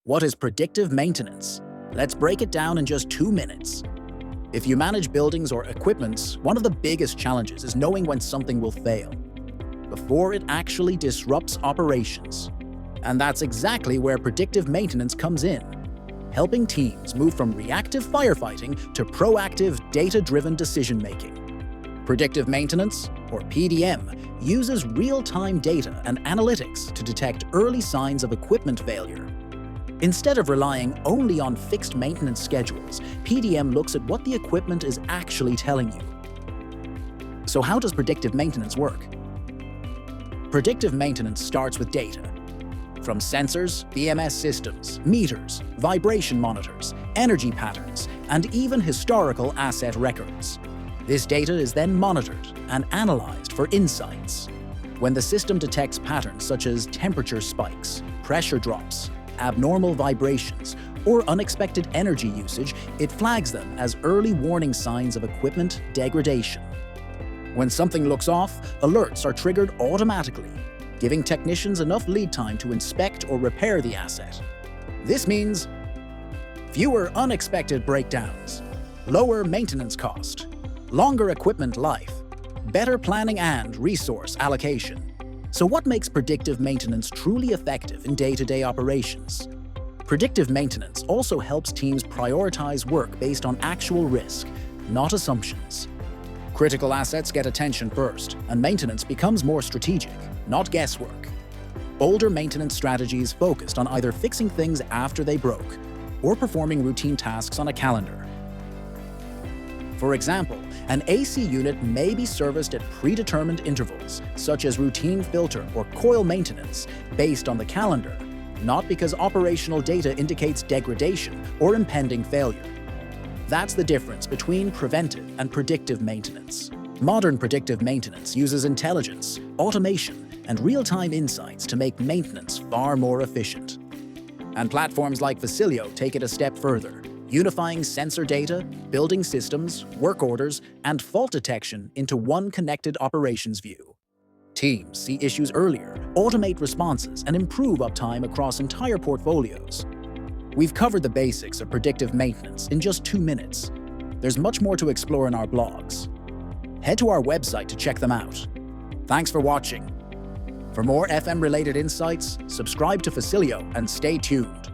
What is predictive maintenance? Let's break it down in just 2 minutes. If you manage buildings or equipment, one of the biggest challenges is knowing when something will fail, before it actually disrupts operations. And that's exactly where predictive maintenance comes in, helping teams move from reactive firefighting to proactive, data-driven decision-making. Predictive maintenance, or PDM, uses real-time data and analytics to detect early signs of equipment failure. Instead of relying only on fixed maintenance schedules, PDM looks at what the equipment is actually telling you. So how does predictive maintenance work? Predictive maintenance starts with data. From sensors, BMS systems, meters, vibration monitors, energy patterns, and even historical asset records. This data is then monitored and analyzed for insights. When the system detects patterns such as temperature spikes, pressure drops, abnormal vibrations, or unexpected energy usage, it flags them as early warning signs of equipment degradation. When something looks off, alerts are triggered automatically, giving technicians enough lead time to inspect or repair the asset. This means fewer unexpected breakdowns, lower maintenance cost, longer equipment life, better planning and resource allocation. So what makes predictive maintenance truly effective in day-to-day operations? Predictive maintenance also helps teams prioritize work based on actual risk, not assumptions. Critical assets get attention first, and maintenance becomes more strategic, not guesswork. Older maintenance strategies focused on either fixing things after they broke or performing routine tasks on a calendar. For example, an AC unit may be serviced at predetermined intervals, such as routine filter or coil maintenance, based on the calendar, not because operational data indicates degradation or impending failure. That's the difference between preventive and predictive maintenance. Modern predictive maintenance uses intelligence, automation, and real-time insights to make maintenance far more efficient. And platforms like Facilio take it a step further, unifying sensor data, building systems, work orders, and fault detection into one connected operations view. Teams see issues earlier, automate responses, and improve uptime across entire portfolios. We've covered the basics of predictive maintenance in just 2 minutes. There's much more to explore in our blogs. Head to our website to check them out. Thanks for watching. For more FM-related insights, subscribe to Facilio and stay tuned.